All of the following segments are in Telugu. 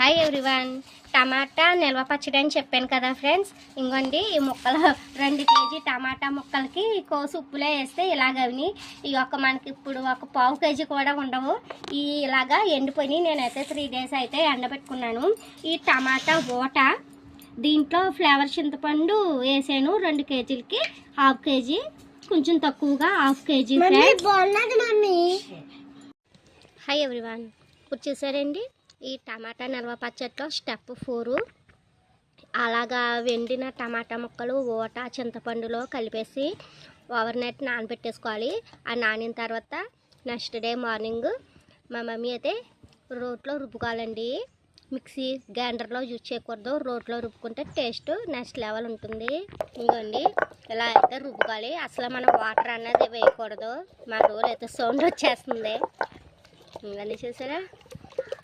హాయ్ ఎవ్రీవన్, టమాటా నిల్వ పచ్చడి అని చెప్పాను కదా ఫ్రెండ్స్. ఇంకోండి ఈ ముక్కలు 2 కేజీ టమాటా ముక్కలకి కోసి ఉప్పులో వేస్తే ఇలాగవి ఈ మనకి ఇప్పుడు ఒక పావు కేజీ కూడా ఉండవు. ఇలాగా ఎండిపోయి నేనైతే 3 డేస్ అయితే ఎండబెట్టుకున్నాను. ఈ టమాటా ఊట దీంట్లో ఫ్లేవర్ చింతపండు వేసాను. 2 కేజీలకి హాఫ్ కేజీ, కొంచెం తక్కువగా హాఫ్ కేజీ. హాయ్ ఎవ్రీవన్, ఇప్పుడు చూసారండి ఈ టమాటా నిల్వ పచ్చడిలో స్టెప్ 4 అలాగా వెండిన టమాటా ముక్కలు ఊట చింతపండులో కలిపేసి ఓవర్ నైట్ నానబెట్టేసుకోవాలి. ఆ నానిన తర్వాత నెక్స్ట్ డే మార్నింగ్ మా మమ్మీ అయితే రోట్లో రుబ్బుకోవాలండి. మిక్సీ గ్రైండర్లో యూజ్ చేయకూడదు, రోట్లో రుబ్బుకుంటే టేస్ట్ నెక్స్ట్ లెవెల్ ఉంటుంది. ఇంకోండి ఇలా అయితే రుబ్బుకోవాలి. అసలు మనం వాటర్ అన్నది వేయకూడదు. మా రోల్ అయితే సౌండ్ వచ్చేస్తుంది. ఇవన్నీ చూసారా?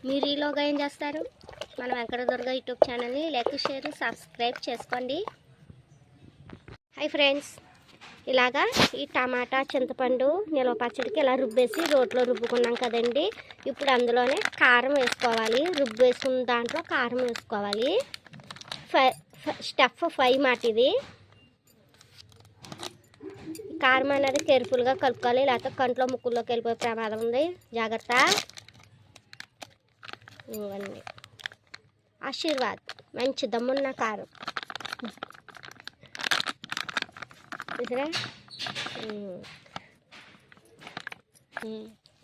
మీరు ఈలోగా ఏం చేస్తారు? మన వెంకటదుర్గ యూట్యూబ్ ఛానల్ని లైక్, షేర్, సబ్స్క్రైబ్ చేసుకోండి. హాయ్ ఫ్రెండ్స్, ఇలాగా ఈ టమాటా చింతపండు నిల్వ పచ్చడికి ఇలా రుబ్బేసి రోట్లో రుబ్బుకున్నాం కదండి. ఇప్పుడు అందులోనే కారం వేసుకోవాలి. రుబ్బు వేసుకున్న దాంట్లో కారం వేసుకోవాలి. స్టెప్ 5 మాట ఇది. కారం అనేది కేర్ఫుల్గా కలుపుకోవాలి, లేకపోతే కంట్లో ముక్కుల్లోకి వెళ్ళిపోయే ప్రమాదం ఉంది. జాగ్రత్త. ఇవ్వండి ఆశీర్వాద్ మంచి దమ్మున్న కారం చూసారా?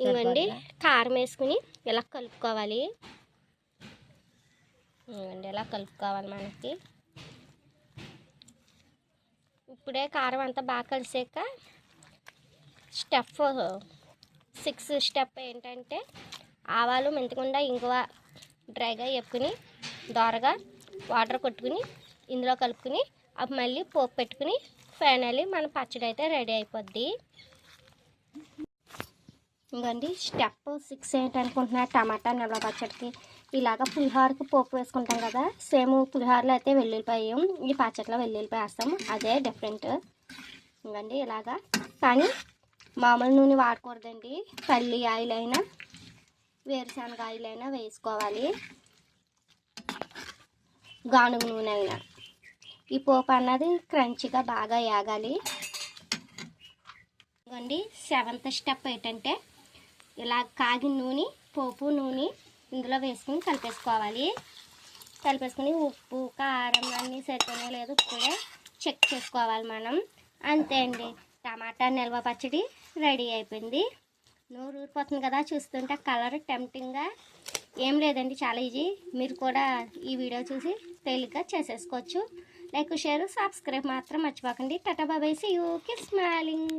ఇవ్వండి కారం వేసుకుని ఇలా కలుపుకోవాలి. ఇవ్వండి ఇలా కలుపుకోవాలి. మనకి ఇప్పుడే కారం అంతా బాగా కలిసాక స్టెప్ 6 స్టెప్ ఏంటంటే ఆవాలు మెంతికుండా ఇంగువ డ్రైగా వేపుకుని దోరగా వాటర్ కొట్టుకుని ఇందులో కలుపుకుని అప్పుడు మళ్ళీ పోపు పెట్టుకుని ఫైనల్లీ మన పచ్చడి అయితే రెడీ అయిపోద్ది. ఇంకండి స్టెప్ 6 ఏంటనుకుంటున్నా, టమాటా నిల్వ పచ్చడికి ఇలాగ పులిహోరకి పోపు వేసుకుంటాం కదా, సేమ్ పులిహోరలో అయితే వెల్లుల్లిపాయ, ఈ పచ్చడిలో వెల్లుల్లిపాయ వేస్తాము, అదే డిఫరెంట్. ఇంకండి ఇలాగా, కానీ మామూలు నూనె వాడకూడదండి. పల్లి ఆయిల్ అయినా వేరుశనగ ఆయిల్ అయినా వేసుకోవాలి, గానుగ నూనె అయినా. ఈ పోపు అన్నది క్రంచిగా బాగా వేగాలి. ఇవ్వండి 7th స్టెప్ ఏంటంటే ఇలా కాగిన నూనె, పోపు నూనె ఇందులో వేసుకుని కలిపేసుకోవాలి. కలిపేసుకుని ఉప్పు కారం అన్నీ సరిపోయో లేదు ఇప్పుడే చెక్ చేసుకోవాలి మనం. అంతే అండి, టమాటా నిల్వ పచ్చడి రెడీ అయిపోయింది. నోరు ఊరిపోతుంది కదా చూస్తుంటే. కలర్ టెంప్టింగ్గా ఏం లేదండి, చాలా ఈజీ. మీరు కూడా ఈ వీడియో చూసి తేలిగ్గా చేసేసుకోవచ్చు. లైక్, షేర్, సబ్స్క్రైబ్ మాత్రం మర్చిపోకండి. Tata bye, see you, keep smiling.